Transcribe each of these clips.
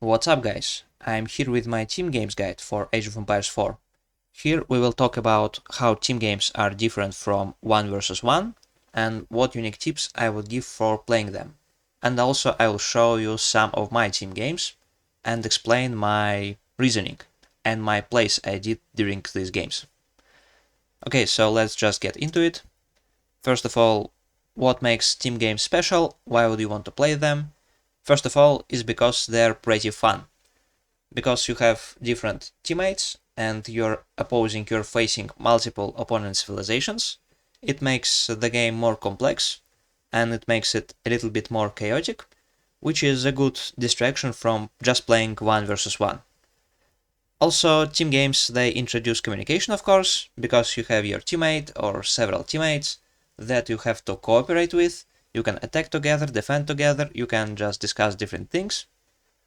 What's up guys, I'm here with my team games guide for Age of Empires 4. Here we will talk about how team games are different from 1 versus 1 and what unique tips I would give for playing them. And also I will show you some of my team games and explain my reasoning and my plays I did during these games. Okay, so let's just get into it. First of all, what makes team games special? Why would you want to play them? First of all, is because they're pretty fun. Because you have different teammates and you're facing multiple opponent civilizations, it makes the game more complex and it makes it a little bit more chaotic, which is a good distraction from just playing 1 versus 1. Also, team games, they introduce communication, of course, because you have your teammate or several teammates that you have to cooperate with. You can attack together, defend together, you can just discuss different things.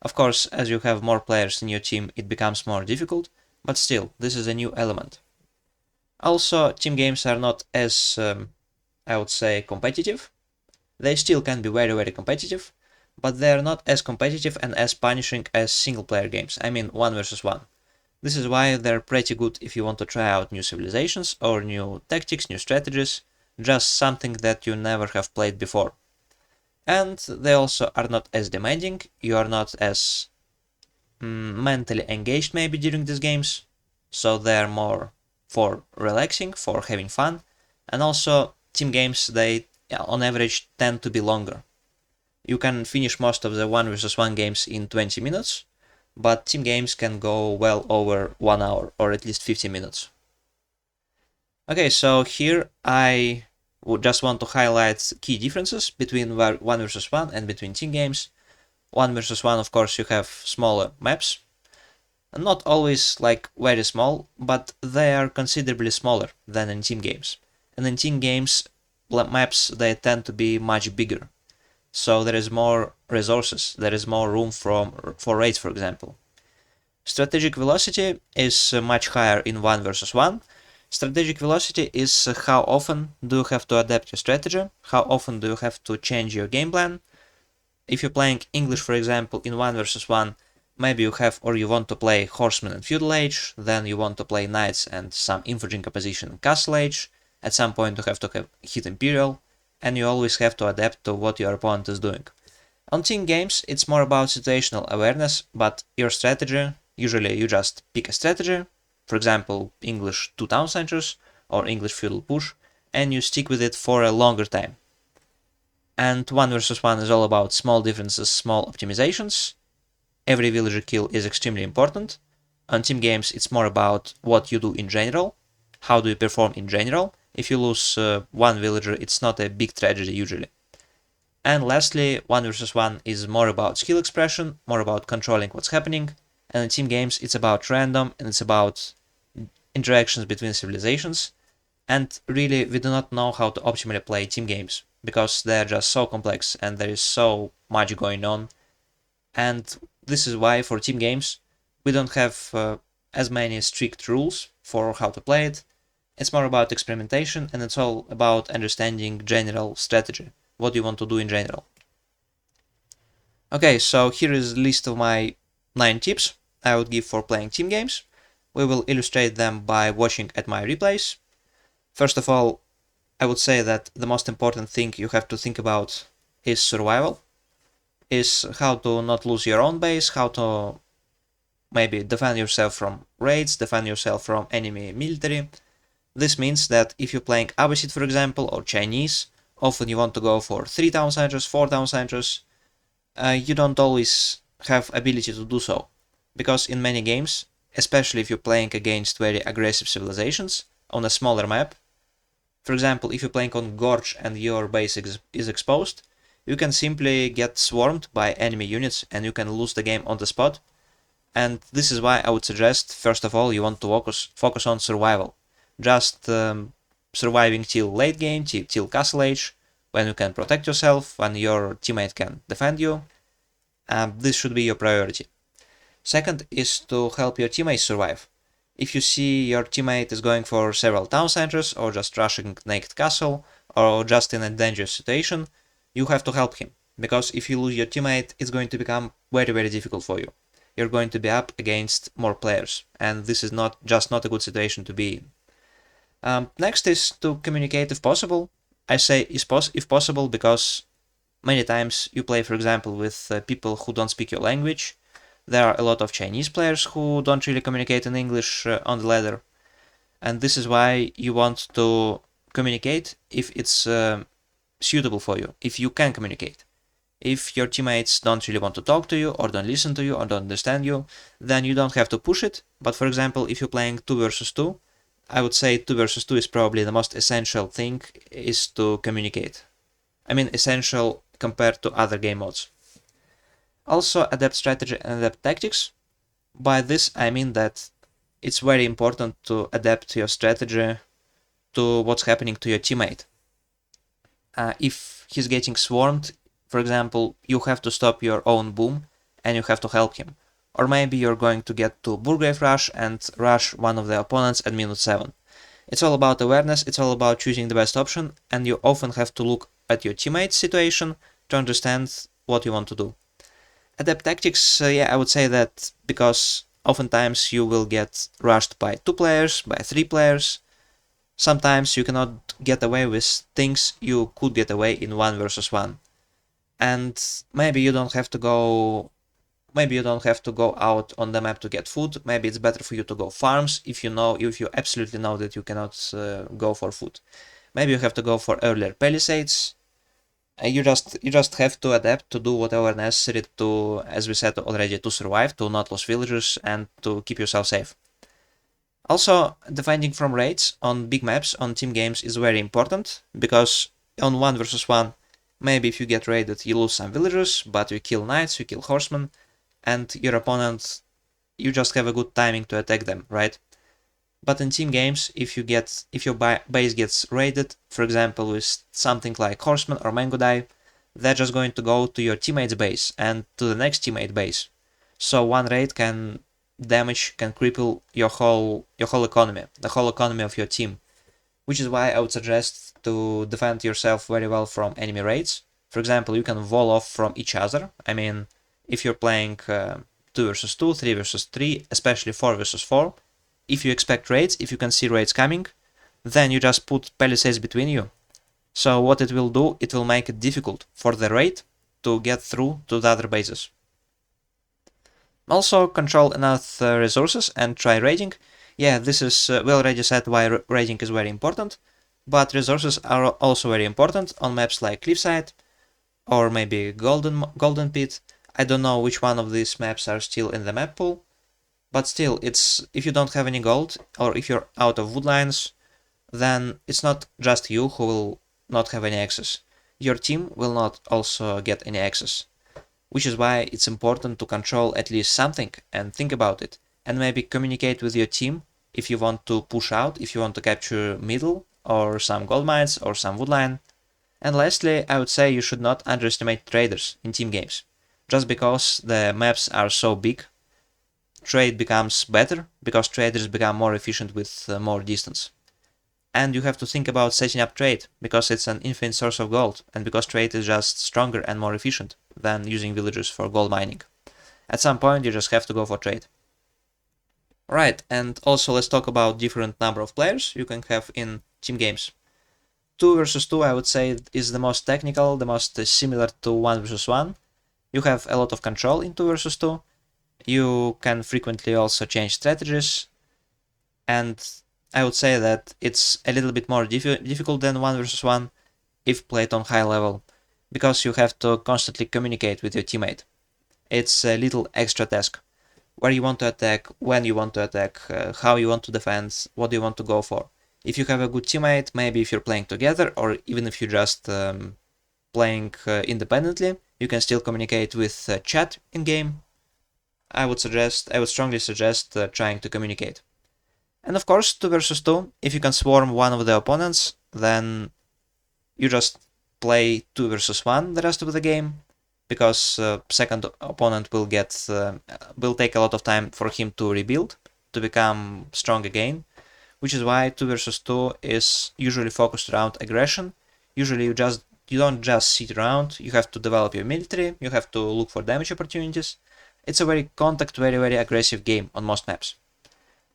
Of course, as you have more players in your team, it becomes more difficult, but still, this is a new element. Also, team games are not as, I would say, competitive. They still can be very, very competitive, but they are not as competitive and as punishing as single-player games, I mean 1 versus 1. This is why they're pretty good if you want to try out new civilizations or new tactics, new strategies, just something that you never have played before. And they also are not as demanding, you are not as mentally engaged maybe during these games, so they're more for relaxing, for having fun, and also team games, they on average tend to be longer. You can finish most of the 1 versus 1 games in 20 minutes, but team games can go well over 1 hour or at least 50 minutes. Okay, so here I would just want to highlight key differences between 1 versus 1 and between team games. 1 versus 1, of course, you have smaller maps. Not always like very small, but they are considerably smaller than in team games. And in team games, maps, they tend to be much bigger. So there is more resources, there is more room for raids, for example. Strategic velocity is much higher in 1 versus 1. Strategic velocity is how often do you have to adapt your strategy, how often do you have to change your game plan. If you're playing English, for example, in 1 versus 1, maybe you have or you want to play Horsemen and Feudal Age, then you want to play Knights and some infantry composition in Castle Age, at some point you have to hit Imperial, and you always have to adapt to what your opponent is doing. On team games, it's more about situational awareness, but your strategy, usually you just pick a strategy, for example, English 2 town centers or English feudal push, and you stick with it for a longer time. And 1 versus 1 is all about small differences, small optimizations. Every villager kill is extremely important. On team games, it's more about what you do in general, how do you perform in general. If you lose 1 villager, it's not a big tragedy usually. And lastly, 1 versus 1 is more about skill expression, more about controlling what's happening. And in team games, it's about random and it's about interactions between civilizations. And really, we do not know how to optimally play team games because they're just so complex and there is so much going on. And this is why for team games, we don't have as many strict rules for how to play it. It's more about experimentation and it's all about understanding general strategy, what you want to do in general. Okay, so here is a list of my 9 tips I would give for playing team games. We will illustrate them by watching at my replays. First of all, I would say that the most important thing you have to think about is survival, is how to not lose your own base, how to maybe defend yourself from raids, defend yourself from enemy military. This means that if you're playing Abbasid, for example, or Chinese, often you want to go for 3 town centers, 4 town centers. You don't always have ability to do so, because in many games, especially if you're playing against very aggressive civilizations on a smaller map, for example, if you're playing on Gorge and your base is exposed, you can simply get swarmed by enemy units and you can lose the game on the spot. And this is why I would suggest, first of all, you want to focus on survival. Just surviving till late game, till Castle Age, when you can protect yourself, when your teammate can defend you. This should be your priority. Second is to help your teammates survive. If you see your teammate is going for several town centers, or just rushing naked castle, or just in a dangerous situation, you have to help him, because if you lose your teammate, it's going to become very, very difficult for you. you're going to be up against more players, and this is not a good situation to be in. Next is to communicate if possible. I say if possible because many times you play, for example, with people who don't speak your language. There are a lot of Chinese players who don't really communicate in English on the ladder, and this is why you want to communicate if it's suitable for you, if you can communicate. If your teammates don't really want to talk to you, or don't listen to you, or don't understand you, then you don't have to push it. But for example, if you're playing 2 versus 2, I would say 2 versus 2 is probably the most essential thing, is to communicate. I mean essential compared to other game modes. Also, adapt strategy and adapt tactics. By this I mean that it's very important to adapt your strategy to what's happening to your teammate. If he's getting swarmed, for example, you have to stop your own boom and you have to help him. Or maybe you're going to get to Burgrave rush and rush one of the opponents at minute 7. It's all about awareness, it's all about choosing the best option, and you often have to look at your teammate's situation to understand what you want to do. Adapt tactics, I would say that because oftentimes you will get rushed by 2 players, by 3 players. Sometimes you cannot get away with things you could get away in 1 versus 1. And maybe you don't have to go out on the map to get food. Maybe it's better for you to go farms if you absolutely know that you cannot go for food. Maybe you have to go for earlier palisades. You just have to adapt to do whatever necessary to, as we said already, to survive, to not lose villagers, and to keep yourself safe. Also, defending from raids on big maps on team games is very important, because on 1 versus 1, maybe if you get raided you lose some villagers, but you kill knights, you kill horsemen, and your opponent, you just have a good timing to attack them, right? But in team games, if your base gets raided, for example with something like horsemen or mango dye, they're just going to go to your teammate's base and to the next teammate base. So one raid can cripple your whole economy, the whole economy of your team. Which is why I would suggest to defend yourself very well from enemy raids. For example, you can wall off from each other. I mean, if you're playing 2 versus 2, 3 versus 3, especially 4 versus 4, if you expect raids, if you can see raids coming, then you just put palisades between you. So what it will do, it will make it difficult for the raid to get through to the other bases. Also, control enough resources and try raiding. Yeah, this is, we already said why raiding is very important, but resources are also very important on maps like Cliffside, or maybe Golden Pit. I don't know which one of these maps are still in the map pool, but still, if you don't have any gold, or if you're out of woodlines, then it's not just you who will not have any access. Your team will not also get any access. Which is why it's important to control at least something and think about it, and maybe communicate with your team if you want to push out, if you want to capture middle, or some gold mines, or some woodline. And lastly, I would say you should not underestimate traders in team games. Just because the maps are so big, trade becomes better, because traders become more efficient with more distance. And you have to think about setting up trade, because it's an infinite source of gold, and because trade is just stronger and more efficient than using villagers for gold mining. At some point you just have to go for trade. Right, and also let's talk about different number of players you can have in team games. 2 versus 2 I would say is the most technical, the most similar to 1 versus 1. You have a lot of control in 2 versus 2. You can frequently also change strategies, and I would say that it's a little bit more difficult than 1 versus 1 if played on high level, because you have to constantly communicate with your teammate. It's a little extra task. Where you want to attack, when you want to attack, how you want to defend, what do you want to go for. If you have a good teammate, maybe if you're playing together, or even if you're just playing independently, you can still communicate with chat in game. I would strongly suggest trying to communicate. And of course, 2 versus 2, if you can swarm one of the opponents, then you just play 2 versus 1 the rest of the game, because second opponent will take a lot of time for him to rebuild, to become strong again, which is why 2 versus 2 is usually focused around aggression. Usually you don't just sit around, you have to develop your military, you have to look for damage opportunities, It's a very contact, very aggressive game on most maps.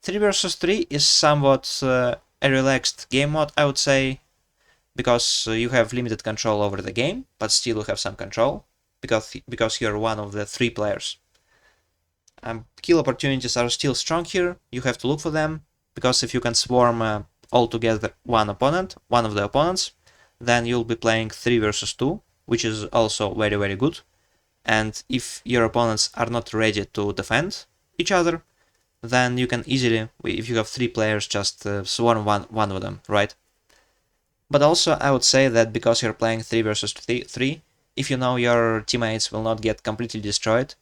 3 versus 3 is somewhat a relaxed game mode, I would say, because you have limited control over the game, but still you have some control, because you're one of the 3 players. Kill opportunities are still strong here, you have to look for them, because if you can swarm all together one of the opponents, then you'll be playing 3 versus 2, which is also very good. And if your opponents are not ready to defend each other, then you can easily, if you have 3 players, just swarm one of them, right? But also I would say that because you're playing 3 versus 3, if you know your teammates will not get completely destroyed,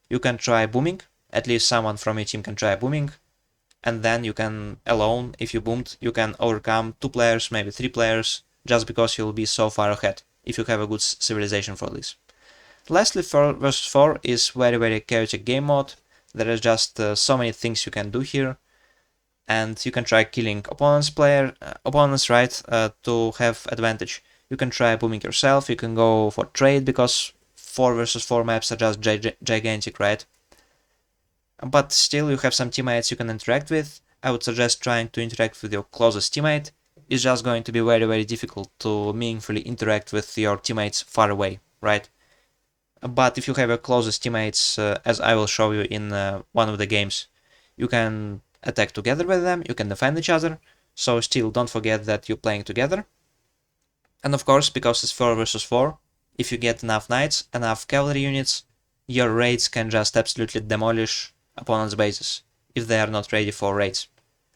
you can try booming, at least someone from your team can try booming, and then you can, alone, if you boomed, you can overcome 2 players, maybe 3 players, just because you'll be so far ahead, if you have a good civilization for this. Lastly, 4 versus 4 is very chaotic game mode. There is just so many things you can do here, and you can try killing opponents, right, to have advantage. You can try booming yourself, you can go for trade, because 4 versus 4 maps are just gigantic, right? But still you have some teammates you can interact with. I would suggest trying to interact with your closest teammate. It's just going to be very difficult to meaningfully interact with your teammates far away, right? But if you have your closest teammates, as I will show you in one of the games, you can attack together with them, you can defend each other, so still don't forget that you're playing together. And of course, because it's 4 versus 4, if you get enough knights, enough cavalry units, your raids can just absolutely demolish opponents' bases, if they are not ready for raids.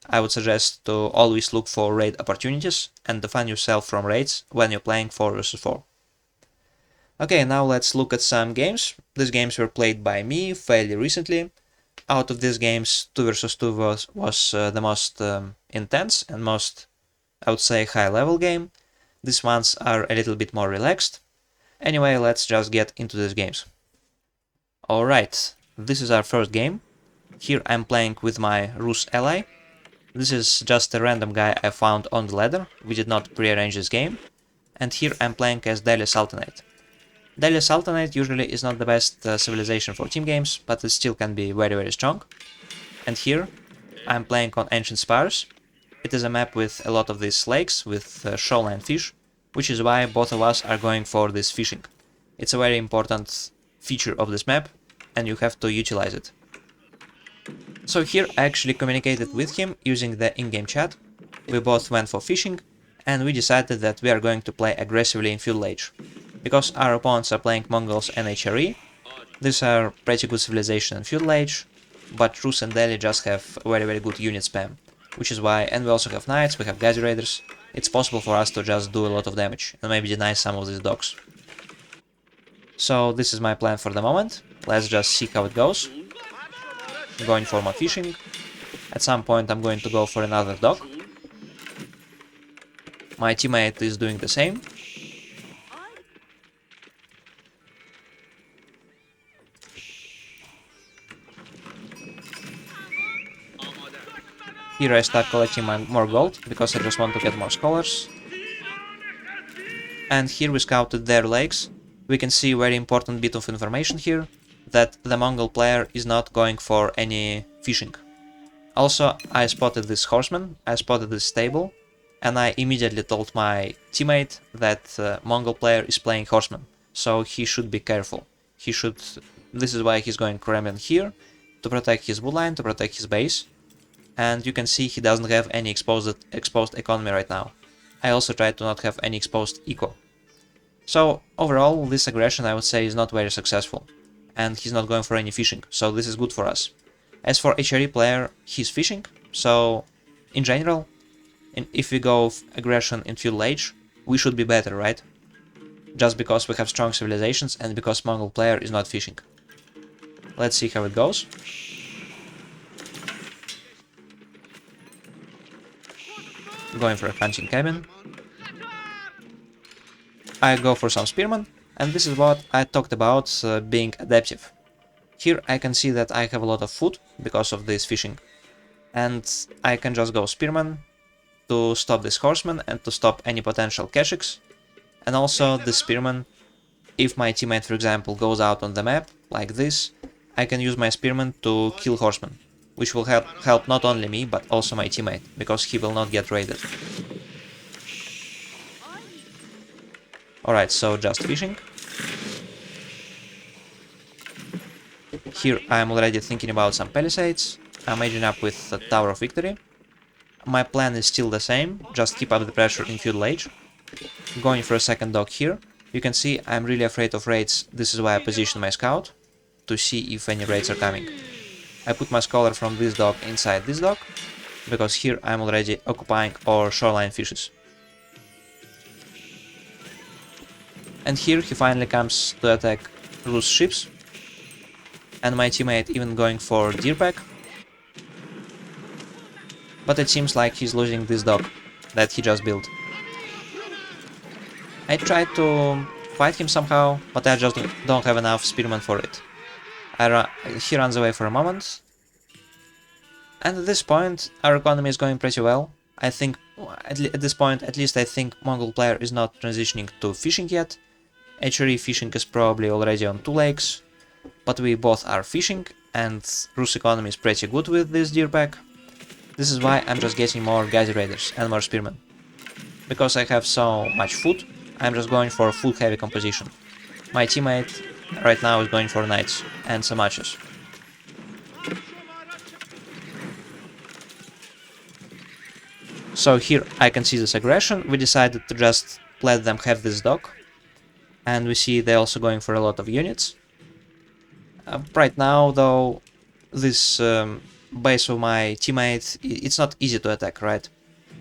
I would suggest to always look for raid opportunities and defend yourself from raids when you're playing 4 versus 4. Okay, now let's look at some games. These games were played by me fairly recently. Out of these games, 2 versus 2 was the most intense and most, I would say, high level game. These ones are a little bit more relaxed. Anyway, let's just get into these games. Alright, this is our first game. Here I'm playing with my Rus ally. This is just a random guy I found on the ladder. We did not pre-arrange this game. And here I'm playing as Delhi Sultanate. Delhi Sultanate usually is not the best civilization for team games, but it still can be very strong. And here I'm playing on Ancient Spires. It is a map with a lot of these lakes with shoreline fish, which is why both of us are going for this fishing. It's a very important feature of this map, and you have to utilize it. So here I actually communicated with him using the in-game chat. We both went for fishing, and we decided that we are going to play aggressively in Feudal Age. Because our opponents are playing Mongols and HRE, these are pretty good civilization in Feudal Age, but Rus and Delhi just have very good unit spam, which is why, and we also have knights, we have Gazi Raiders, it's possible for us to just do a lot of damage and maybe deny some of these dogs. So this is my plan for the moment, let's just see how it goes. I'm going for more fishing, at some point I'm going to go for another dog. My teammate is doing the same. Here I start collecting more gold, because I just want to get more scholars. And here we scouted their lakes. We can see a very important bit of information here, that the Mongol player is not going for any fishing. Also, I spotted this horseman, I spotted this stable, and I immediately told my teammate that Mongol player is playing horseman, so he should be careful. This is why he's going Kremlin here, to protect his woodline, to protect his base. And you can see he doesn't have any exposed economy right now. I also tried to not have any exposed eco. So overall, this aggression I would say is not very successful, and he's not going for any fishing, so this is good for us. As for HRE player, he's fishing, so in general, if we go aggression in Feudal Age, we should be better, right? Just because we have strong civilizations and because Mongol player is not fishing. Let's see how it goes. Going for a hunting cabin. I go for some spearmen, and this is what I talked about being adaptive. Here I can see that I have a lot of food because of this fishing, and I can just go spearmen to stop this horseman and to stop any potential Keshiks. And also the spearmen, if my teammate for example goes out on the map like this, I can use my spearmen to kill horsemen, which will help not only me, but also my teammate, because he will not get raided. Alright, so just fishing. Here I'm already thinking about some palisades. I'm aging up with the Tower of Victory. My plan is still the same, just keep up the pressure in Feudal Age. Going for a second dock here. You can see I'm really afraid of raids, this is why I position my scout, to see if any raids are coming. I put my scholar from this dock inside this dock, because here I'm already occupying our shoreline fishes. And here he finally comes to attack Rus ships, and my teammate even going for deer pack. But it seems like he's losing this dock that he just built. I tried to fight him somehow, but I just don't have enough spearmen for it. He runs away for a moment. And at this point, our economy is going pretty well. I think, at this point, at least I think Mongol player is not transitioning to fishing yet. HRE fishing is probably already on 2 lakes, but we both are fishing, and Rus economy is pretty good with this deer pack. This is why I'm just getting more geyser raiders and more spearmen. Because I have so much food, I'm just going for full heavy composition. My teammate right now is going for knights and some archers. So here I can see this aggression. We decided to just let them have this dock. And we see they're also going for a lot of units. Right now, though, this base of my teammate, it's not easy to attack, right?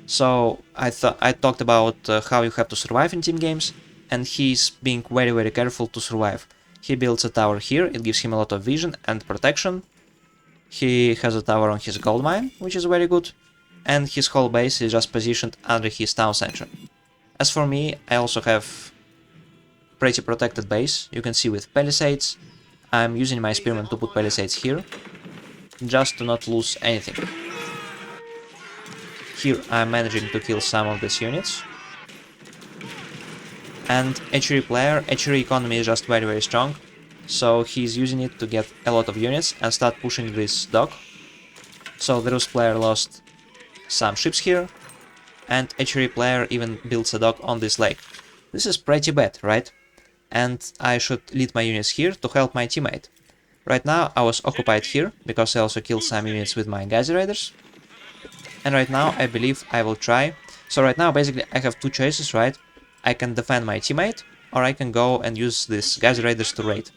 So I talked about how you have to survive in team games, and he's being very careful to survive. He builds a tower here, it gives him a lot of vision and protection. He has a tower on his gold mine, which is very good, and his whole base is just positioned under his town center. As for me, I also have pretty protected base, you can see with palisades. I'm using my spearmen to put palisades here, just to not lose anything. Here I'm managing to kill some of these units. And HRE player, HRE economy is just very strong, so he's using it to get a lot of units and start pushing this dock. So the Rus player lost some ships here, and HRE player even builds a dock on this lake. This is pretty bad, right? And I should lead my units here to help my teammate. Right now I was occupied here, because I also killed some units with my geyser raiders. And right now I believe I will try. So right now basically I have 2 choices, right? I can defend my teammate, or I can go and use these geyser raiders to raid.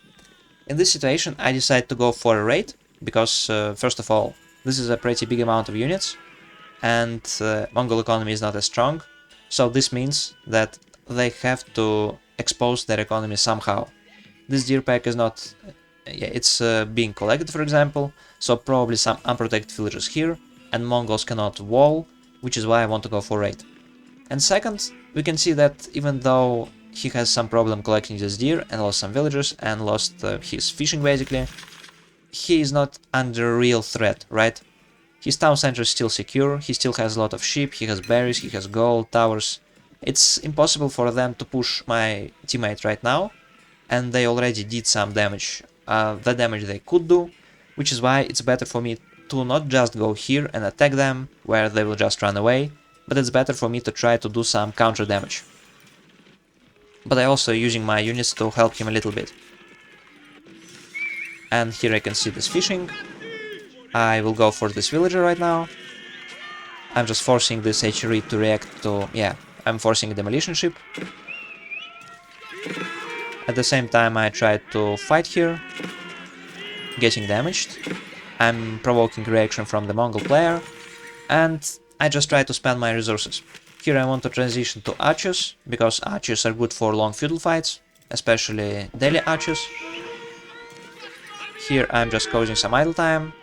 In this situation I decide to go for a raid, because first of all, this is a pretty big amount of units, and Mongol economy is not as strong. So this means that they have to expose their economy somehow. This deer pack is not... it's being collected, for example, so probably some unprotected villagers here, and Mongols cannot wall, which is why I want to go for raid. And second, we can see that even though he has some problem collecting this deer and lost some villagers and lost his fishing basically, he is not under real threat, right? His town center is still secure, he still has a lot of sheep, he has berries, he has gold, towers. It's impossible for them to push my teammate right now, and they already did some damage, the damage they could do, which is why it's better for me to not just go here and attack them, where they will just run away, but it's better for me to try to do some counter damage. But I'm also using my units to help him a little bit. And here I can see this fishing. I will go for this villager right now. I'm just forcing this HRE to react to... yeah, I'm forcing a demolition ship. At the same time I try to fight here, getting damaged. I'm provoking reaction from the Mongol player, and I just try to spend my resources. Here I want to transition to archers, because archers are good for long feudal fights, especially daily archers. Here I'm just causing some idle time.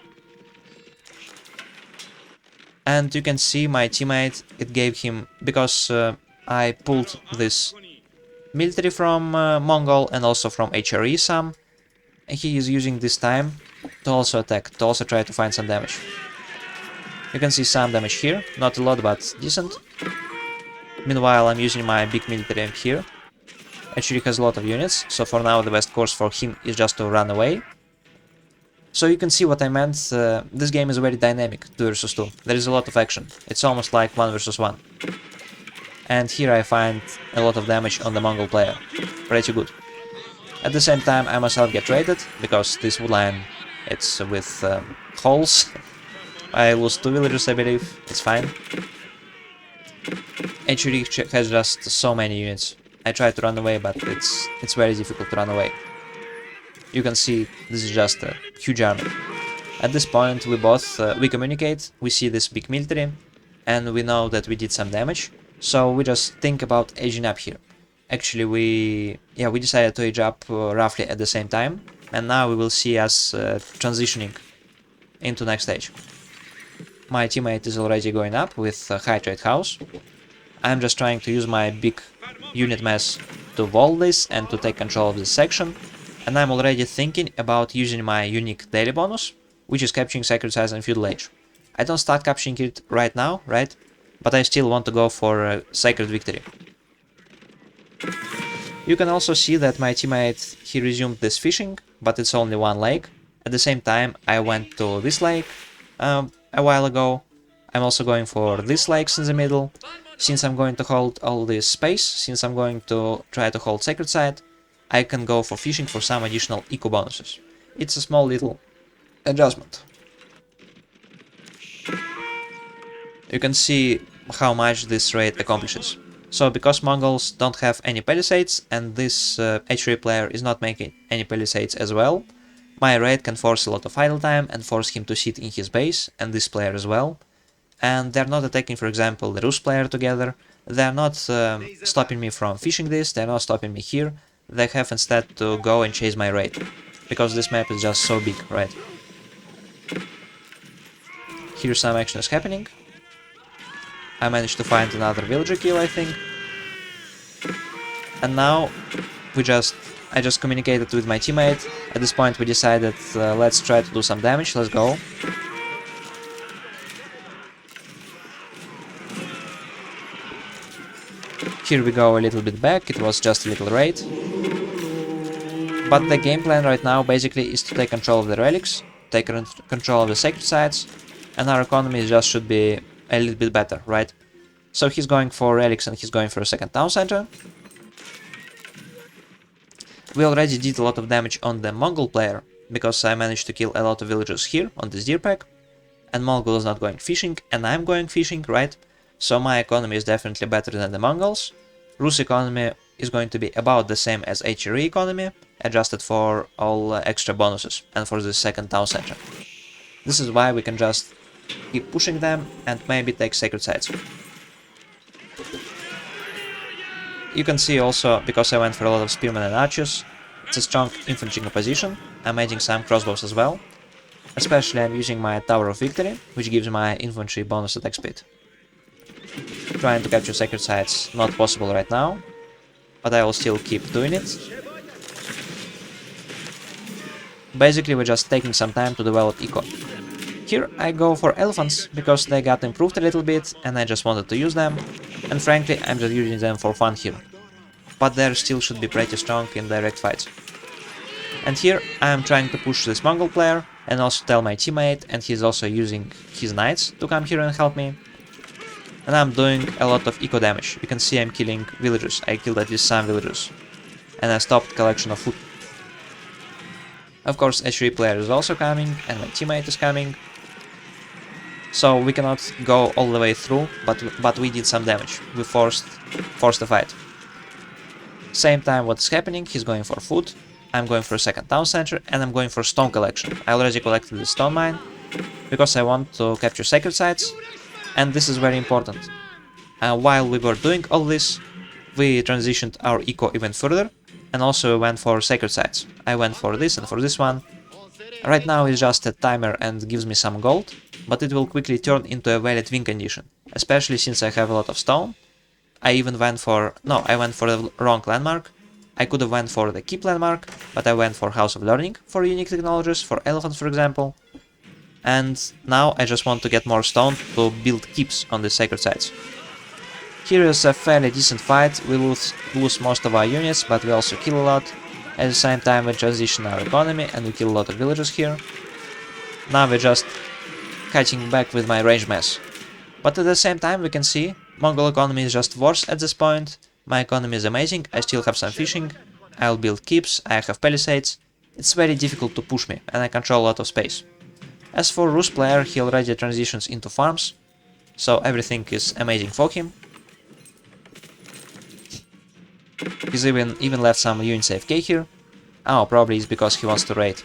And you can see my teammate, it gave him, because I pulled this military from Mongol and also from HRE some, and he is using this time to also attack, to also try to find some damage. You can see some damage here, not a lot but decent. Meanwhile I'm using my big military here. HRE has a lot of units, so for now the best course for him is just to run away. So you can see what I meant. This game is very dynamic, 2 versus 2. There is a lot of action. It's almost like 1 versus 1. And here I find a lot of damage on the Mongol player. Pretty good. At the same time, I myself get traded, because this woodline, it's with holes. I lose 2 villagers, I believe. It's fine. HRE has just so many units. I try to run away, but it's very difficult to run away. You can see this is just a huge army. At this point we communicate, we see this big military, and we know that we did some damage, so we just think about aging up here. Actually we decided to age up roughly at the same time, and now we will see us transitioning into next stage. My teammate is already going up with high trade house. I'm just trying to use my big unit mass to wall this and to take control of this section. And I'm already thinking about using my unique daily bonus, which is capturing Sacred Sites and Feudal Age. I don't start capturing it right now, right? But I still want to go for a Sacred Victory. You can also see that my teammate, he resumed this fishing, but it's only one lake. At the same time, I went to this lake a while ago. I'm also going for these lakes in the middle. Since I'm going to hold all this space, since I'm going to try to hold Sacred Site, I can go for fishing for some additional eco bonuses. It's a small little adjustment. You can see how much this raid accomplishes. So because Mongols don't have any palisades and this HRE player is not making any palisades as well, my raid can force a lot of idle time and force him to sit in his base, and this player as well. And they're not attacking, for example, the Rus player together. They're not stopping me from fishing this, they're not stopping me here. They have instead to go and chase my raid, because this map is just so big, right? Here some action is happening. I managed to find another villager kill, I think. And now I just communicated with my teammate. At this point we decided, let's try to do some damage, let's go. Here we go a little bit back, it was just a little raid. But the game plan right now basically is to take control of the relics, take control of the sacred sites, and our economy just should be a little bit better, right? So he's going for relics and he's going for a second town center. We already did a lot of damage on the Mongol player, because I managed to kill a lot of villagers here on this deer pack. And Mongol is not going fishing, and I'm going fishing, right? So my economy is definitely better than the Mongols. Rus economy is going to be about the same as HRE economy, adjusted for all extra bonuses and for the second town center. This is why we can just keep pushing them and maybe take sacred sites. You can see also, because I went for a lot of spearmen and archers, it's a strong infantry composition. I'm adding some crossbows as well. Especially I'm using my Tower of Victory, which gives my infantry bonus attack speed. Trying to capture sacred sites, not possible right now, but I will still keep doing it. Basically we're just taking some time to develop eco. Here I go for elephants, because they got improved a little bit and I just wanted to use them, and frankly I'm just using them for fun here. But they still should be pretty strong in direct fights. And here I am trying to push this Mongol player and also tell my teammate, and he's also using his knights to come here and help me. And I'm doing a lot of eco damage. You can see I'm killing villagers. I killed at least some villagers. And I stopped collection of food. Of course, HRE player is also coming, and my teammate is coming. So we cannot go all the way through, but we did some damage. We forced the fight. Same time what's happening, he's going for food, I'm going for a second town center, and I'm going for stone collection. I already collected the stone mine, because I want to capture sacred sites, and this is very important. While we were doing all this, we transitioned our eco even further, and also went for sacred sites. I went for this and for this one. Right now it's just a timer and gives me some gold, but it will quickly turn into a valid win condition, especially since I have a lot of stone. I went for the wrong landmark. I could have went for the keep landmark, but I went for House of Learning for unique technologies, for elephants for example. And now I just want to get more stone to build keeps on the sacred sites. Here is a fairly decent fight. We lose most of our units, but we also kill a lot. At the same time we transition our economy and we kill a lot of villagers here. Now we're just catching back with my range mess. But at the same time we can see Mongol economy is just worse at this point. My economy is amazing, I still have some fishing, I'll build keeps, I have palisades. It's very difficult to push me, and I control a lot of space. As for Rus player, he already transitions into farms, so everything is amazing for him. He's even left some units AFK here. Oh, probably it's because he wants to raid.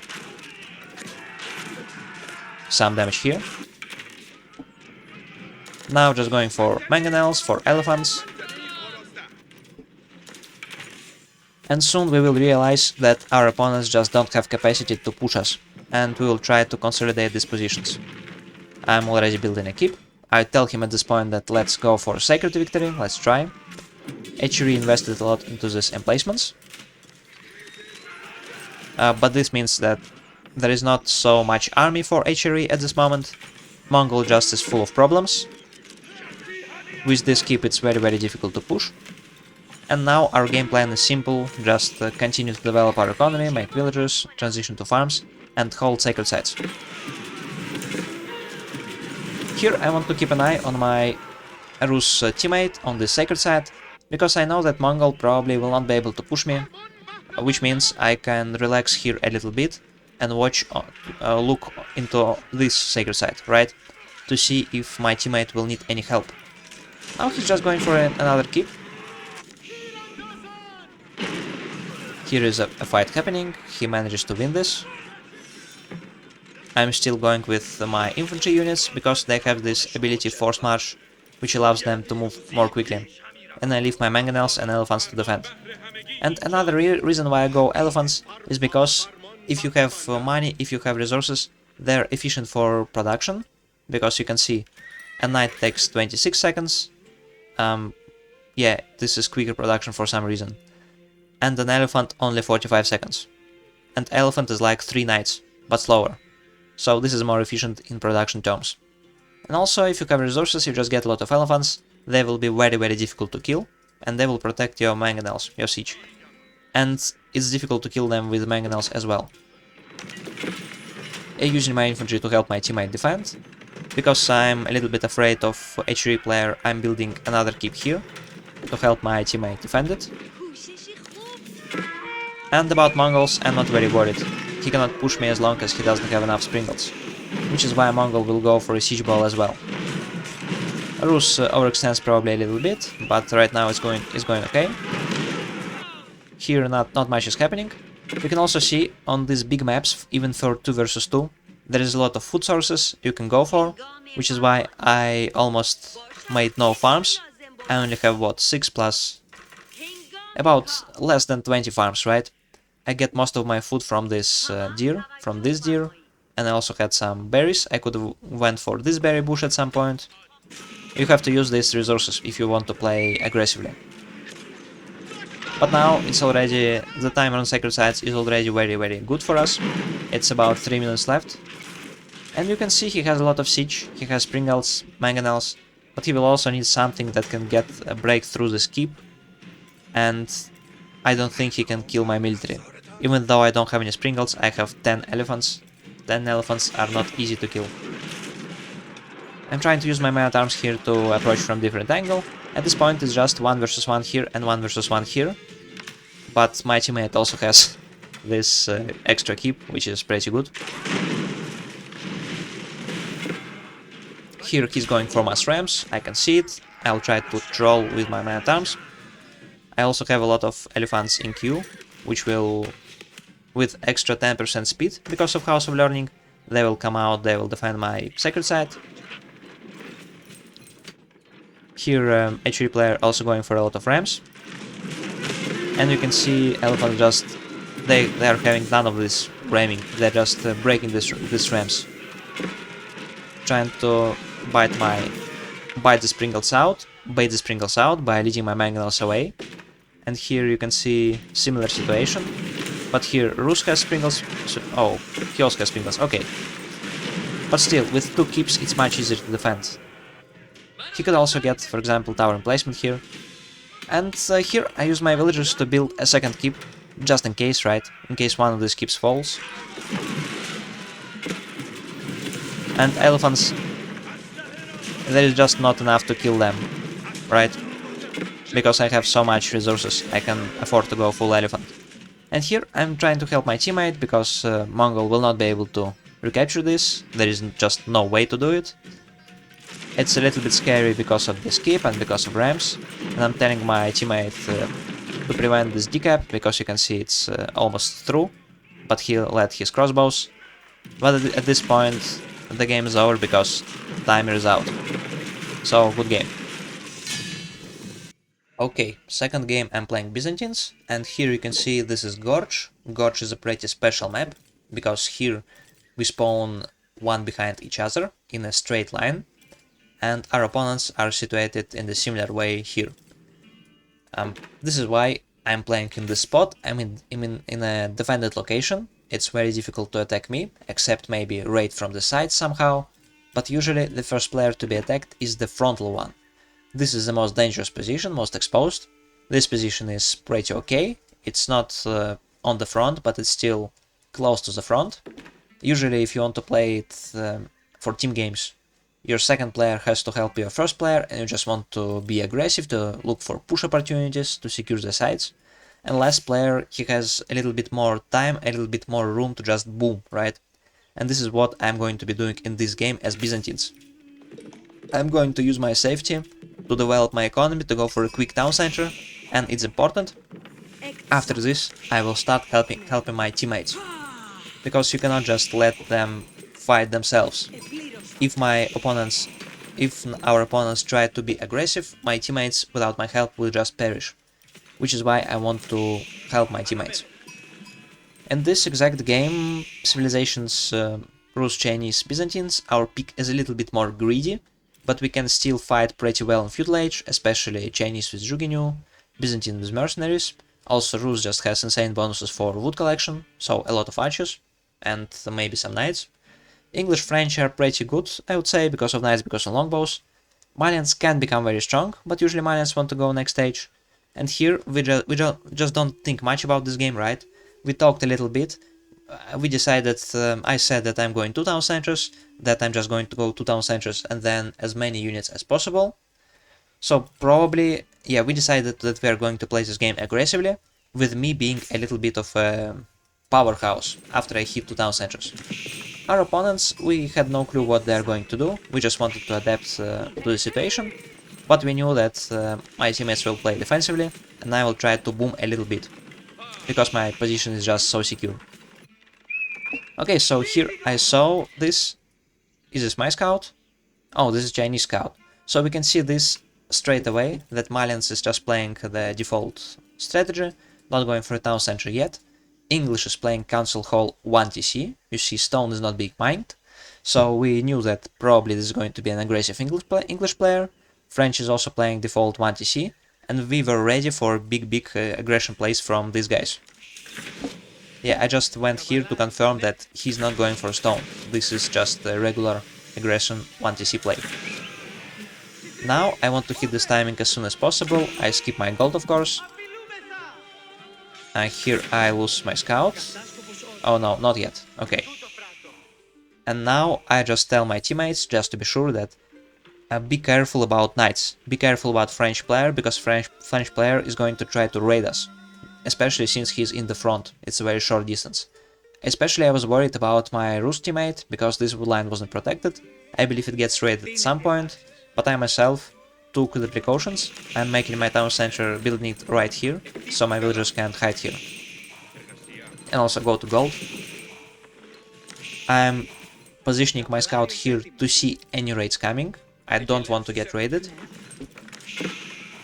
Some damage here. Now just going for mangonels, for elephants. And soon we will realize that our opponents just don't have capacity to push us, and we will try to consolidate these positions. I'm already building a keep. I tell him at this point that let's go for Sacred Victory, let's try. HRE invested a lot into these emplacements. But this means that there is not so much army for HRE at this moment. Mongol just is full of problems. With this keep it's very difficult to push. And now our game plan is simple, just continue to develop our economy, make villages, transition to farms, and hold sacred sites. Here I want to keep an eye on my Rus teammate on this sacred site, because I know that Mongol probably will not be able to push me, which means I can relax here a little bit and watch, look into this sacred site, right, to see if my teammate will need any help. Now he's just going for another keep. Here is a fight happening, he manages to win this. I'm still going with my infantry units, because they have this ability Force March, which allows them to move more quickly. And I leave my mangonels and elephants to defend. And another reason why I go elephants is because if you have money, if you have resources, they're efficient for production, because you can see a knight takes 26 seconds. Yeah, this is quicker production for some reason. And an elephant only 45 seconds. And elephant is like 3 knights, but slower. So this is more efficient in production terms. And also, if you have resources, you just get a lot of elephants. They will be very difficult to kill, and they will protect your mangonels, your siege. And it's difficult to kill them with mangonels as well. I'm using my infantry to help my teammate defend. Because I'm a little bit afraid of HRE player, I'm building another keep here to help my teammate defend it. And about Mongols, I'm not very worried. He cannot push me as long as he doesn't have enough sprinkles, which is why Mongol will go for a siege ball as well. Rus overextends probably a little bit, but right now it's going okay. Here not much is happening. You can also see on these big maps, even for 2 versus 2, there is a lot of food sources you can go for, which is why I almost made no farms. I only have what, 6 plus about less than 20 farms, right? I get most of my food from this deer, and I also had some berries. I could have went for this berry bush at some point. You have to use these resources if you want to play aggressively. But now it's already, the timer on sacred sites is already very good for us. It's about 3 minutes left. And you can see he has a lot of siege, he has Pringles, mangonels, but he will also need something that can get a break through this keep. And I don't think he can kill my military. Even though I don't have any Sprinkles, I have 10 elephants. 10 elephants are not easy to kill. I'm trying to use my man-at-arms here to approach from different angle. At this point it's just 1 versus 1 here and 1 versus 1 here. But my teammate also has this extra keep, which is pretty good. Here he's going for mass rams, I can see it. I'll try to troll with my man-at-arms. I also have a lot of elephants in queue, which will, with extra 10% speed, because of House of Learning, they will come out, they will defend my sacred site. Here HRE player also going for a lot of rams. And you can see elephant just, they are having none of this ramming, they're just breaking this rams. Trying to bait the Sprinkles out by leading my mangonels away. And here you can see similar situation, but here Rus has Sprinkles, oh, he also has Sprinkles, okay. But still, with 2 keeps it's much easier to defend. He could also get, for example, tower emplacement here. And here I use my villagers to build a second keep, just in case, right? In case one of these keeps falls. And elephants, there is just not enough to kill them, right? Because I have so much resources, I can afford to go full elephant. And here I'm trying to help my teammate, because Mongol will not be able to recapture this, there is just no way to do it. It's a little bit scary because of the skip and because of ramps, and I'm telling my teammate to prevent this decap, because you can see it's almost through, but he let his crossbows. But at this point the game is over because the timer is out. So, good game. Okay, second game I'm playing Byzantines, and here you can see this is Gorge. Gorge is a pretty special map, because here we spawn one behind each other in a straight line, and our opponents are situated in the similar way here. This is why I'm playing in this spot. I'm in a defended location. It's very difficult to attack me, except maybe raid from the side somehow, but usually the first player to be attacked is the frontal one. This is the most dangerous position, most exposed. This position is pretty okay. It's not on the front, but it's still close to the front. Usually if you want to play it for team games, your second player has to help your first player, and you just want to be aggressive, to look for push opportunities, to secure the sides. And last player, he has a little bit more time, a little bit more room to just boom, right? And this is what I'm going to be doing in this game as Byzantines. I'm going to use my safety to develop my economy, to go for a quick town center, and it's important. After this, I will start helping my teammates, because you cannot just let them fight themselves. If our opponents try to be aggressive, my teammates without my help will just perish, which is why I want to help my teammates. In this exact game, Civilizations Rus, Chinese, Byzantines, our pick is a little bit more greedy, but we can still fight pretty well in Feudal Age, especially Chinese with Zhuginyu, Byzantine with mercenaries. Also Rus just has insane bonuses for wood collection, so a lot of archers, and maybe some knights. English, French are pretty good, I would say, because of knights, because of longbows. Malians can become very strong, but usually Malians want to go next stage. And here we just don't think much about this game, right? We talked a little bit. We decided, I said that I'm going 2 town centers, that I'm just going to go 2 town centers and then as many units as possible. So probably, yeah, we decided that we are going to play this game aggressively, with me being a little bit of a powerhouse after I hit 2 town centers. Our opponents, we had no clue what they are going to do, we just wanted to adapt to the situation, but we knew that my teammates will play defensively and I will try to boom a little bit, because my position is just so secure. Okay, so here I saw this. Is this my scout? Oh, this is Chinese scout. So we can see this straight away, that Marshlands is just playing the default strategy, not going for a town center yet. English is playing Council Hall 1 TC, you see stone is not being mined, so we knew that probably this is going to be an aggressive English player. French is also playing default 1 TC, and we were ready for big aggression plays from these guys. Yeah, I just went here to confirm that he's not going for stone, this is just a regular aggression 1 TC play. Now I want to hit this timing as soon as possible, I skip my gold of course. Here I lose my scout. Oh no, not yet, okay. And now I just tell my teammates, just to be sure, that be careful about knights, be careful about French player, because French player is going to try to raid us. Especially since he's in the front, it's a very short distance. Especially I was worried about my Rus teammate, because this wood line wasn't protected. I believe it gets raided at some point, but I myself took the precautions. I'm making my town center, building it right here, so my villagers can't hide here. And also go to gold. I'm positioning my scout here to see any raids coming. I don't want to get raided.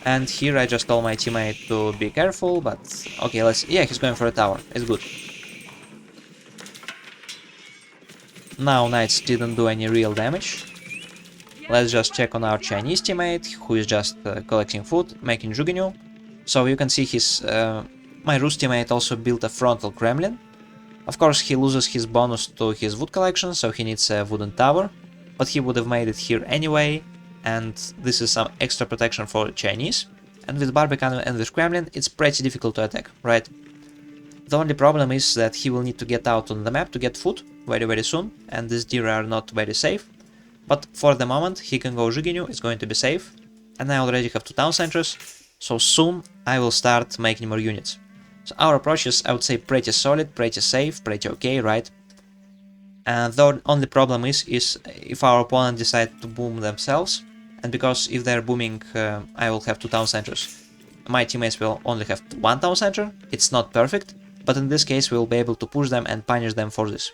And here I just told my teammate to be careful, but okay, yeah, he's going for a tower, it's good. Now knights didn't do any real damage. Let's just check on our Chinese teammate, who is just collecting food, making Zhuginyu. So you can see my Rus teammate also built a frontal Kremlin. Of course he loses his bonus to his wood collection, so he needs a wooden tower, but he would have made it here anyway. And this is some extra protection for Chinese, and with Barbican and with Kremlin it's pretty difficult to attack, right? The only problem is that he will need to get out on the map to get food, very soon, and these deer are not very safe. But for the moment, he can go Zhiginu, it's going to be safe. And I already have 2 town centers, so soon I will start making more units. So our approach is, I would say, pretty solid, pretty safe, pretty okay, right? And the only problem is if our opponent decides to boom themselves, and because if they're booming, I will have 2 town centers. My teammates will only have 1 town center. It's not perfect, but in this case we'll be able to push them and punish them for this.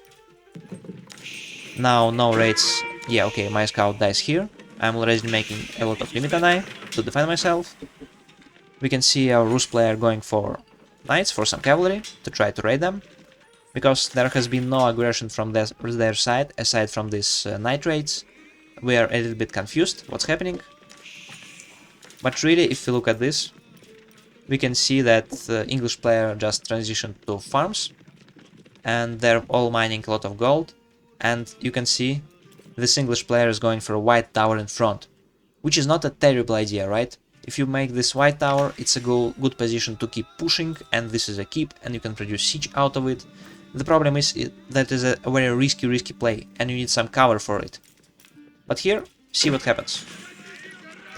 Now, no raids. Yeah, okay, my scout dies here. I'm already making a lot of limit on to defend myself. We can see our Rus player going for knights, for some cavalry, to try to raid them. Because there has been no aggression from their side, aside from these knight raids. We are a little bit confused what's happening. But really, if you look at this, we can see that the English player just transitioned to farms. And they're all mining a lot of gold. And you can see this English player is going for a white tower in front. Which is not a terrible idea, right? If you make this white tower, it's a good position to keep pushing, and this is a keep, and you can produce siege out of it. The problem is that is a very risky play, and you need some cover for it. But here, see what happens.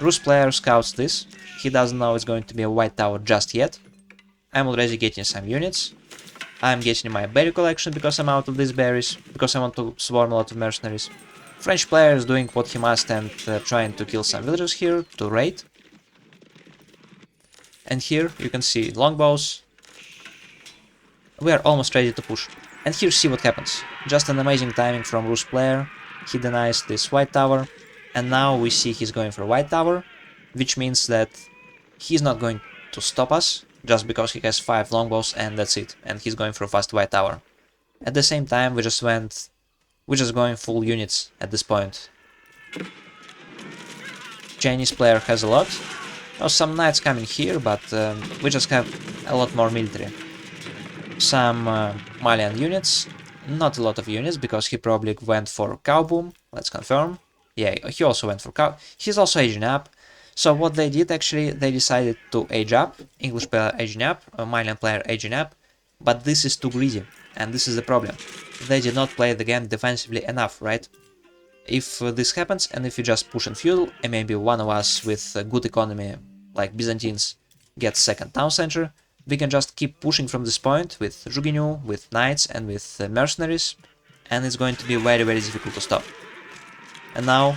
Rus player scouts this. He doesn't know it's going to be a white tower just yet. I'm already getting some units. I'm getting my berry collection because I'm out of these berries, because I want to swarm a lot of mercenaries. French player is doing what he must and trying to kill some villagers here to raid. And here you can see longbows. We are almost ready to push. And here see what happens. Just an amazing timing from Rus player. He denies this white tower. And now we see he's going for white tower. Which means that he's not going to stop us. Just because he has 5 longbows and that's it. And he's going for a fast white tower. At the same time we're just going full units at this point. Chinese player has a lot. Oh, some knights coming here, but we just have a lot more military. Some Malian units, not a lot of units, because he probably went for cow boom. Let's confirm. Yeah, he also went for cow. He's also aging up. So what they did actually, they decided to age up. English player aging up, Malian player aging up. But this is too greedy, and this is the problem. They did not play the game defensively enough, right? If this happens, and if you just push and feudal, and maybe one of us with a good economy, like Byzantines, gets second town center, we can just keep pushing from this point with Zhuginu, with knights, and with mercenaries, and it's going to be very difficult to stop. And now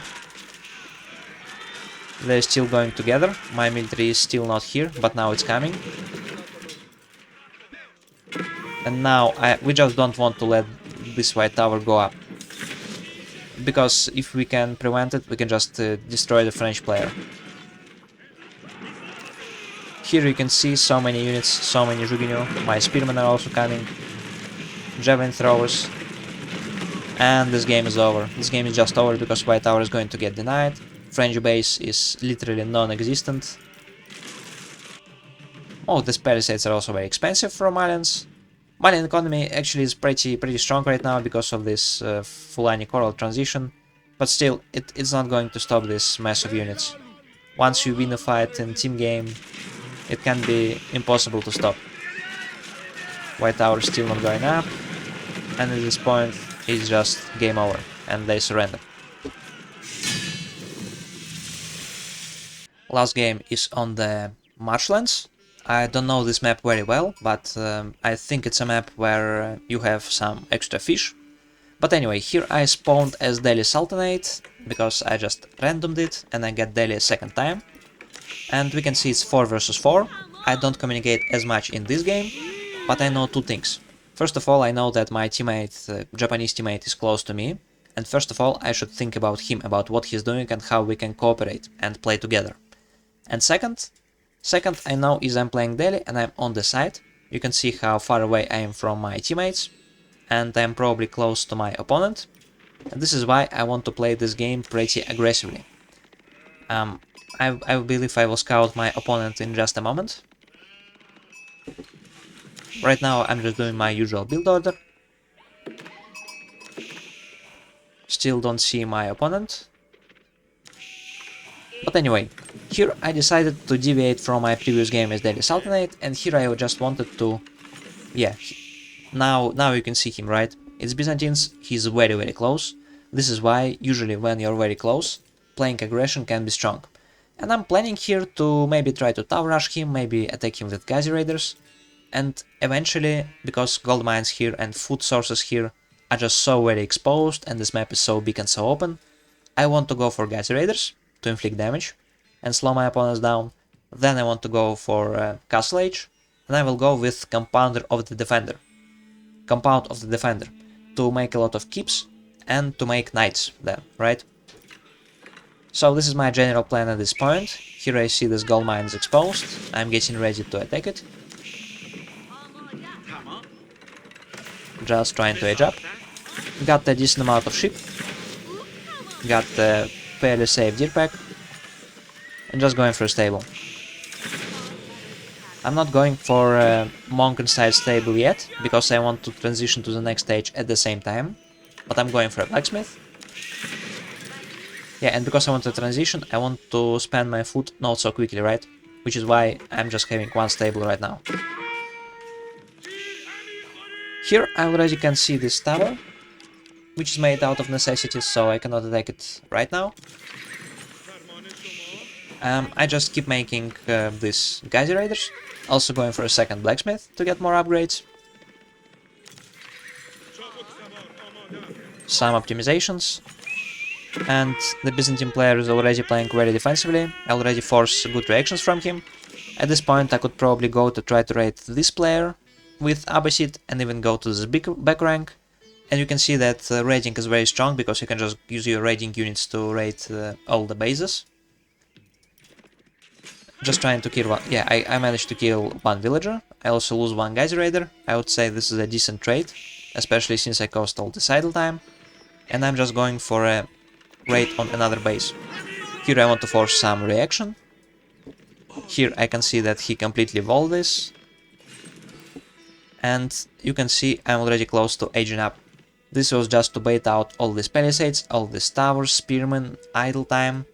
they're still going together. My military is still not here, but now it's coming. And now we just don't want to let this white tower go up. Because if we can prevent it, we can just destroy the French player. Here you can see so many units, so many Zhuginu. My spearmen are also coming. Javelin throwers. And this game is over. This game is just over because white tower is going to get denied. French base is literally non-existent. Oh, these palisades are also very expensive for Malians. Malian economy actually is pretty strong right now because of this Fulani Coral transition, but still, it's not going to stop this massive units. Once you win a fight in team game, it can be impossible to stop. White tower is still not going up, and at this point, it's just game over, and they surrender. Last game is on the Marshlands. I don't know this map very well, but I think it's a map where you have some extra fish. But anyway, here I spawned as Delhi Sultanate, because I just randomed it and I get Delhi a second time. And we can see it's 4 versus 4. I don't communicate as much in this game, but I know 2 things. First of all, I know that my teammate, Japanese teammate, is close to me. And first of all, I should think about him, about what he's doing and how we can cooperate and play together. And second, I know is I'm playing Delhi and I'm on the side. You can see how far away I am from my teammates. And I'm probably close to my opponent. And this is why I want to play this game pretty aggressively. I believe I will scout my opponent in just a moment. Right now I'm just doing my usual build order. Still don't see my opponent. But anyway, here I decided to deviate from my previous game as Delhi Sultanate, and here I just wanted to... Yeah, now you can see him, right? it's Byzantines, he's very close. This is why, usually when you're very close, playing aggression can be strong. And I'm planning here to maybe try to tower rush him, maybe attack him with Gazi Raiders. And eventually, because gold mines here and food sources here are just so very exposed and this map is so big and so open, I want to go for Gazi Raiders to inflict damage and slow my opponents down. Then I want to go for Castle Age, and I will go with Compounder of the Defender. Compound of the Defender, to make a lot of keeps and to make knights then, right? So this is my general plan at this point. Here I see this gold mine is exposed, I'm getting ready to attack it. Just trying to edge up. Got a decent amount of sheep. Got a fairly safe deer pack. And just going for a stable. I'm not going for a monk-style stable yet, because I want to transition to the next stage at the same time. But I'm going for a blacksmith. Yeah, and because I want to transition, I want to spend my food not so quickly, right? Which is why I'm just having one stable right now. Here I already can see this tower, which is made out of necessity, so I cannot attack it right now. I just keep making these Gazi Raiders, also going for a second blacksmith to get more upgrades. Some optimizations. And the Byzantine player is already playing very defensively, I already force good reactions from him. At this point I could probably go to try to raid this player with Abbasid and even go to this big back rank. And you can see that raiding is very strong, because you can just use your raiding units to raid all the bases. Just trying to kill one. Yeah, I managed to kill one villager. I also lose one Gazi Raider. I would say this is a decent trade, especially since I cost all this idle time. And I'm just going for a raid on another base. Here I want to force some reaction. Here I can see that he completely walled this. And you can see I'm already close to aging up. This was just to bait out all these palisades, all these towers, spearmen, idle time.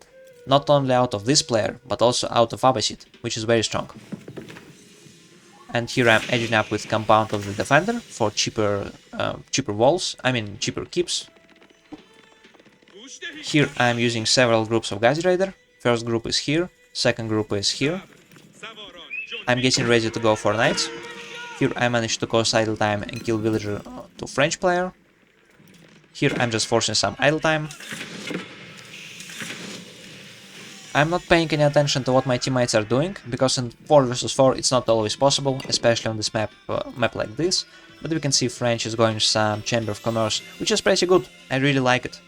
Not only out of this player, but also out of Abbasid, which is very strong. And here I'm edging up with Compound of the Defender for cheaper walls, cheaper keeps. Here I'm using several groups of Gazi Raider. First group is here, second group is here. I'm getting ready to go for knights. Here I managed to cause idle time and kill villager to French player. Here I'm just forcing some idle time. I'm not paying any attention to what my teammates are doing, because in 4 vs 4 it's not always possible, especially on this map like this. But we can see French is going some Chamber of Commerce, which is pretty good, I really like it.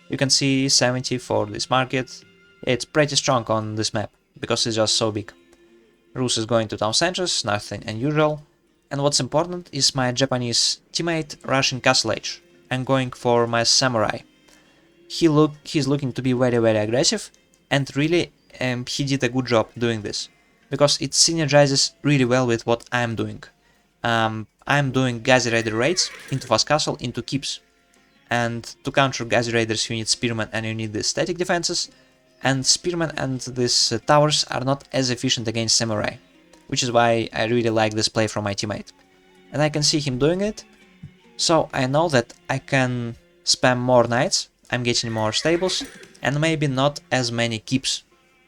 You can see 70 for this market, it's pretty strong on this map, because it's just so big. Rus is going to town centers, nothing unusual. And what's important is my Japanese teammate rushing Castle Age. I'm going for my Samurai. He's looking to be very aggressive. And really, he did a good job doing this, because it synergizes really well with what I'm doing. I'm doing Gazi Raider raids into fast castle, into keeps. And to counter Gazi Raiders you need spearmen and you need the static defenses. And spearmen and these towers are not as efficient against samurai, which is why I really like this play from my teammate. And I can see him doing it, so I know that I can spam more knights, I'm getting more stables, and maybe not as many keeps,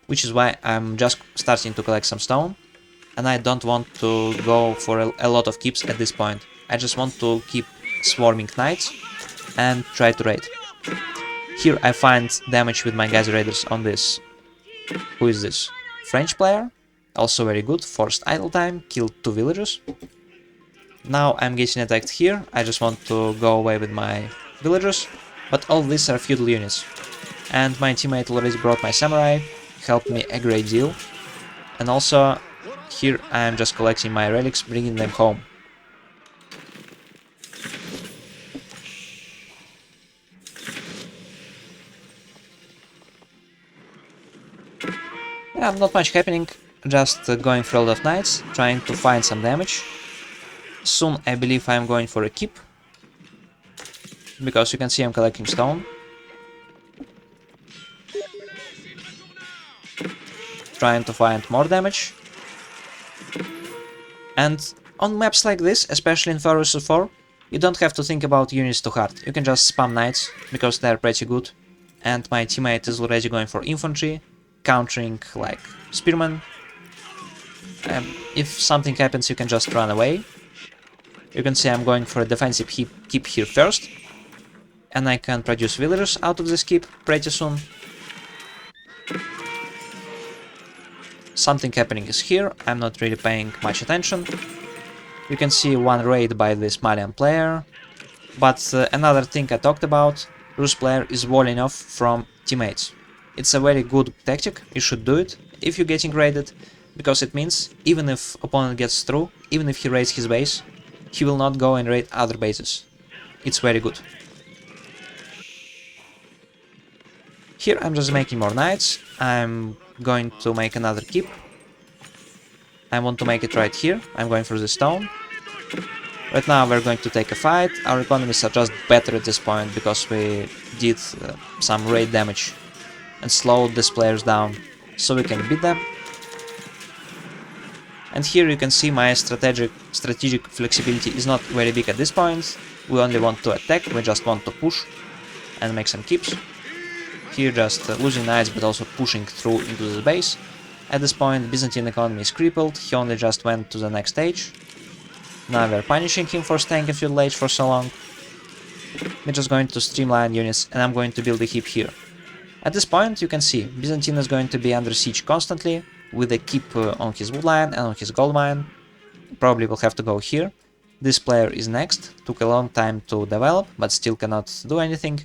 which is why I'm just starting to collect some stone, and I don't want to go for a lot of keeps at this point. I just want to keep swarming knights and try to raid. Here I find damage with my Gazi Raiders on this. Who is this? French player, also very good, forced idle time, killed 2 villagers. Now I'm getting attacked here, I just want to go away with my villagers, but all these are feudal units. And my teammate already brought my samurai, helped me a great deal. And also, here I'm just collecting my relics, bringing them home. Yeah, not much happening, just going for a lot of knights, trying to find some damage. Soon I believe I'm going for a keep, because you can see I'm collecting stone. Trying to find more damage. And on maps like this, especially in 4 vs 4, You don't have to think about units too hard, you can just spam knights, because they're pretty good. And my teammate is already going for infantry, countering like spearmen. If something happens, you can just run away. You can see I'm going for a defensive keep here first, and I can produce villagers out of this keep pretty soon. Something happening is here, I'm not really paying much attention. You can see one raid by this Malian player. But another thing I talked about, Rus player is walling off from teammates. It's a very good tactic, you should do it if you're getting raided, because it means even if opponent gets through, even if he raids his base, he will not go and raid other bases. It's very good. Here I'm just making more knights, I'm going to make another keep. I want to make it right here, I'm going for the stone. Right now we're going to take a fight, our economies are just better at this point because we did some raid damage and slowed these players down so we can beat them. And here you can see my strategic flexibility is not very big at this point, we only want to attack, we just want to push and make some keeps. Here just losing knights but also pushing through into the base. At this point Byzantine economy is crippled, he only just went to the next stage. Now we're punishing him for staying in feudal age for so long. We're just going to streamline units and I'm going to build a keep here. At this point you can see Byzantine is going to be under siege constantly, with a keep on his wood line and on his gold mine. Probably will have to go here. This player is next, took a long time to develop, but still cannot do anything.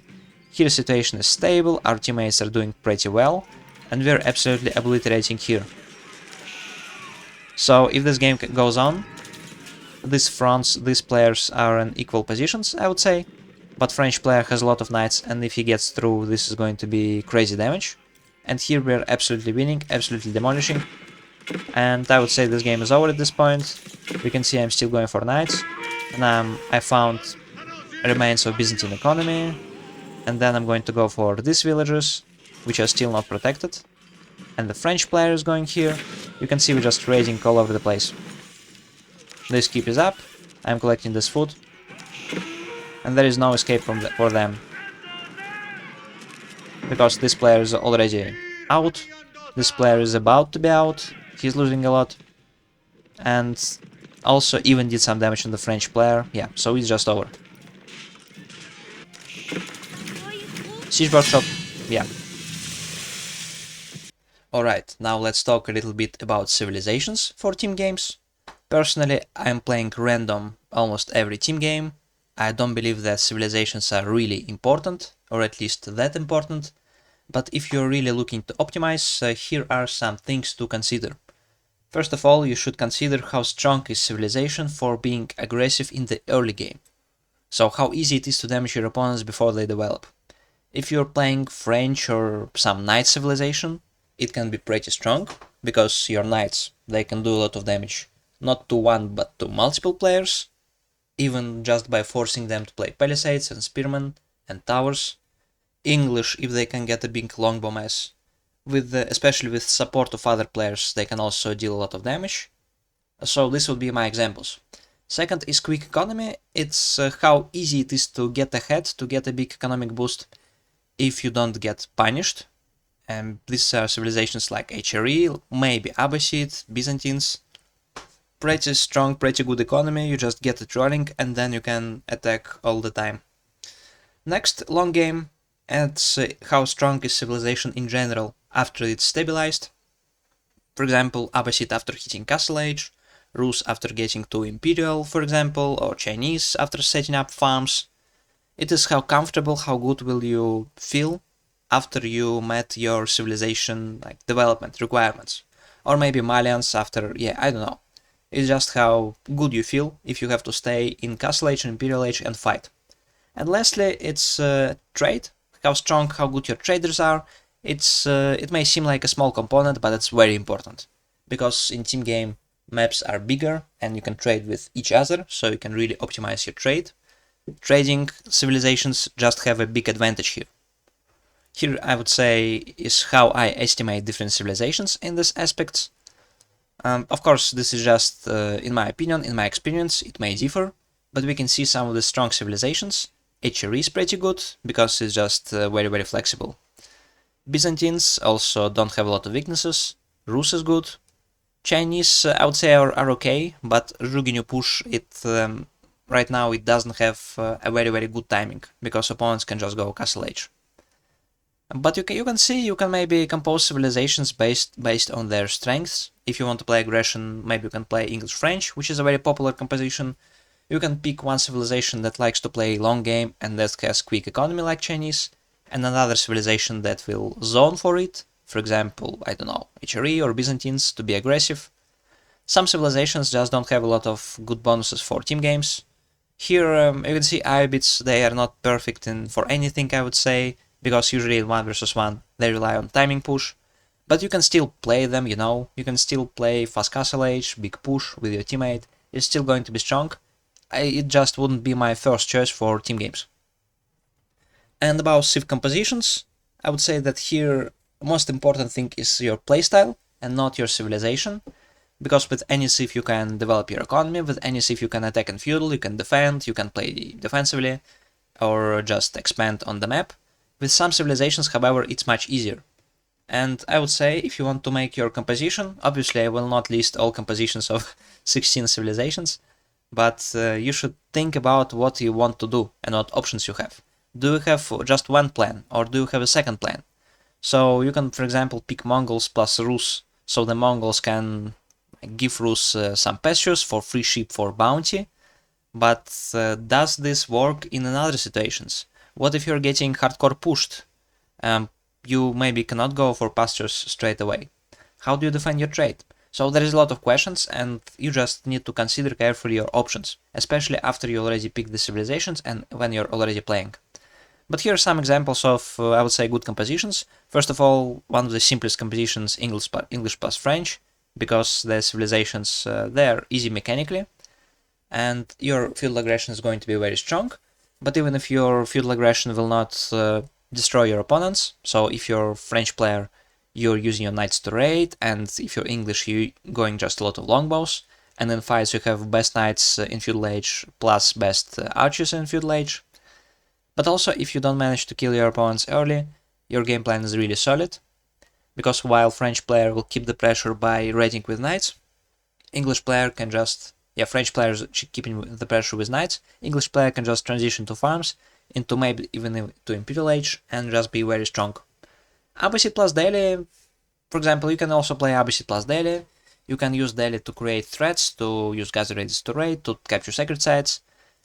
Here situation is stable, our teammates are doing pretty well, and we're absolutely obliterating here. So if this game goes on, these fronts, these players are in equal positions, I would say, but French player has a lot of knights, and if he gets through, this is going to be crazy damage. And here we're absolutely winning, absolutely demolishing, and I would say this game is over at this point. You can see I'm still going for knights, and I found remains of Byzantine economy, and then I'm going to go for these villages, which are still not protected, and the French player is going here. You can see we're just raiding all over the place. This keep is up, I'm collecting this food, and there is no escape for them. Because this player is already out, this player is about to be out, he's losing a lot, and also even did some damage on the French player, yeah, so it's just over. Siege workshop, yeah. Alright, now let's talk a little bit about civilizations for team games. Personally, I'm playing random almost every team game. I don't believe that civilizations are really important, or at least that important. But if you're really looking to optimize, here are some things to consider. First of all, you should consider how strong is civilization for being aggressive in the early game. So how easy it is to damage your opponents before they develop. If you're playing French or some knight civilization, it can be pretty strong, because your knights, they can do a lot of damage. Not to one, but to multiple players, even just by forcing them to play palisades and spearmen and towers. English, if they can get a big longbow mess, especially with support of other players, they can also deal a lot of damage. So this would be my examples. Second is quick economy. It's how easy it is to get ahead, to get a big economic boost if you don't get punished. And these are civilizations like HRE, maybe Abbasid, Byzantines. Pretty strong, pretty good economy, you just get it rolling and then you can attack all the time. Next, long game, it's how strong is civilization in general after it's stabilized. For example, Abbasid after hitting Castle Age, Rus after getting to Imperial, for example, or Chinese after setting up farms. It is how comfortable, how good will you feel after you met your civilization like development requirements. Or maybe Malians after, yeah, I don't know. It's just how good you feel if you have to stay in Castle Age and Imperial Age and fight. And lastly, it's trade, how strong, how good your traders are. It may seem like a small component, but it's very important. Because in team game, maps are bigger and you can trade with each other, so you can really optimize your trade. Trading civilizations just have a big advantage here. Here I would say is how I estimate different civilizations in this aspect. Of course, this is just in my opinion, in my experience, it may differ, but we can see some of the strong civilizations. HRE is pretty good, because it's just very flexible. Byzantines also don't have a lot of weaknesses. Rus is good. Chinese, I would say, are okay, but Zhuginyu push, right now it doesn't have a very good timing, because opponents can just go Castle Age. But you can see, you can maybe compose civilizations based on their strengths. If you want to play aggression, maybe you can play English-French, which is a very popular composition. You can pick one civilization that likes to play long game and that has quick economy like Chinese, and another civilization that will zone for it, for example, I don't know, HRE or Byzantines to be aggressive. Some civilizations just don't have a lot of good bonuses for team games. Here you can see Iobits, they are not perfect for anything, I would say, because usually in 1 versus 1 they rely on timing push, but you can still play them, you can still play fast castle age, big push with your teammate, it's still going to be strong. It just wouldn't be my first choice for team games. And about Civ compositions, I would say that here most important thing is your playstyle and not your civilization, because with any Civ you can develop your economy, with any Civ you can attack and feudal, you can defend, you can play defensively, or just expand on the map. With some civilizations, however, it's much easier. And I would say, if you want to make your composition, obviously I will not list all compositions of 16 civilizations, but you should think about what you want to do and what options you have. Do you have just one plan, or do you have a second plan? So you can, for example, pick Mongols plus Rus, so the Mongols can give Rus some pastures for free sheep for bounty. But does this work in other situations? What if you're getting hardcore pushed? You maybe cannot go for pastures straight away. How do you defend your trade? So there is a lot of questions, and you just need to consider carefully your options, especially after you already picked the civilizations and when you're already playing. But here are some examples of, I would say, good compositions. First of all, one of the simplest compositions, English plus French, because the civilizations, they're easy mechanically, and your feudal aggression is going to be very strong. But even if your feudal aggression will not destroy your opponents, so if you're a French player, you're using your knights to raid, and if you're English, you're going just a lot of longbows, and in fights you have best knights in feudal age plus best archers in feudal age. But also, if you don't manage to kill your opponents early, your game plan is really solid, because while French player will keep the pressure by raiding with knights, English player can just, French players keeping the pressure with knights, English player can just transition to farms, into maybe even to Imperial Age, and just be very strong. Abbasid plus daily, for example, you can also play Abbasid plus daily. You can use daily to create threats, to use gather raids to raid, to capture sacred sites,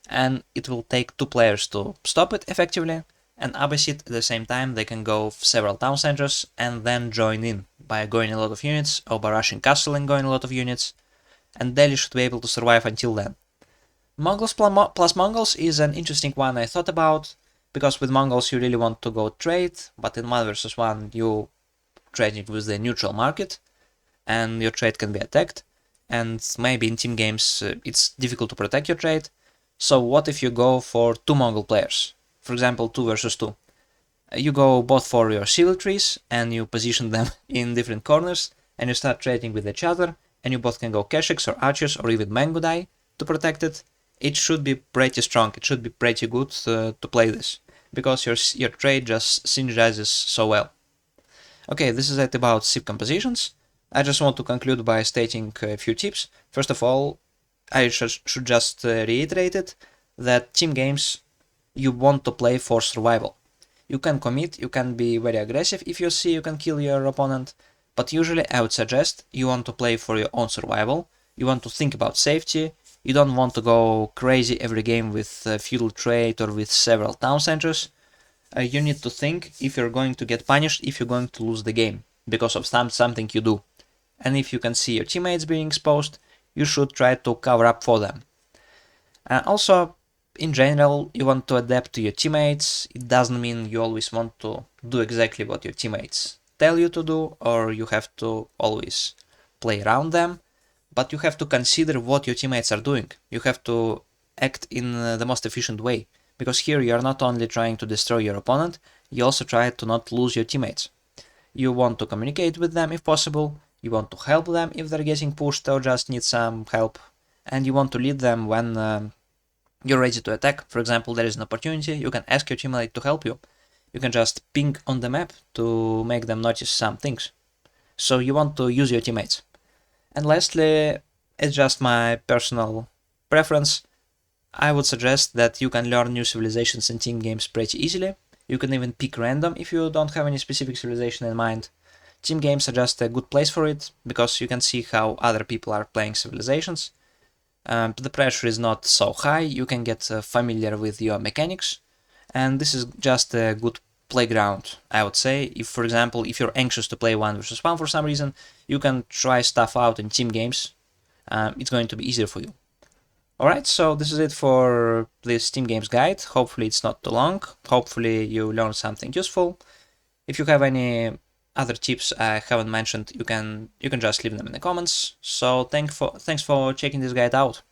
and it will take 2 players to stop it effectively. And Abbasid, at the same time, they can go several town centers and then join in by going a lot of units, or by rushing castle and going a lot of units, and daily should be able to survive until then. Mongols plus Mongols is an interesting one I thought about, because with Mongols you really want to go trade, but in 1 versus 1 you trading with the neutral market, and your trade can be attacked, and maybe in team games it's difficult to protect your trade. So what if you go for 2 Mongol players, for example 2 versus 2? You go both for your civil trees, and you position them in different corners, and you start trading with each other, and you both can go Keshiks or archers or even Mangudai to protect it. It should be pretty strong, it should be pretty good to play this, because your trade just synergizes so well. Okay, this is it about Civ compositions. I just want to conclude by stating a few tips. First of all, I should just reiterate it, that team games you want to play for survival. You can commit, you can be very aggressive if you see you can kill your opponent, but usually I would suggest you want to play for your own survival, you want to think about safety, you don't want to go crazy every game with feudal trade or with several town centers. You need to think if you're going to get punished if you're going to lose the game because of something you do. And if you can see your teammates being exposed, you should try to cover up for them. Also, in general, you want to adapt to your teammates. It doesn't mean you always want to do exactly what your teammates tell you to do, or you have to always play around them. But you have to consider what your teammates are doing. You have to act in the most efficient way, because here you are not only trying to destroy your opponent, you also try to not lose your teammates. You want to communicate with them if possible, you want to help them if they're getting pushed or just need some help, and you want to lead them when you're ready to attack, for example, there is an opportunity, you can ask your teammate to help you. You can just ping on the map to make them notice some things. So you want to use your teammates. And lastly, it's just my personal preference. I would suggest that you can learn new civilizations in team games pretty easily. You can even pick random if you don't have any specific civilization in mind. Team games are just a good place for it, because you can see how other people are playing civilizations. The pressure is not so high, you can get familiar with your mechanics, and this is just a good playground, I would say. If, for example, if you're anxious to play 1 versus 1 for some reason, you can try stuff out in team games. It's going to be easier for you. Alright, so this is it for this Team Games guide. Hopefully it's not too long. Hopefully you learned something useful. If you have any other tips I haven't mentioned, you can just leave them in the comments. So thanks for checking this guide out.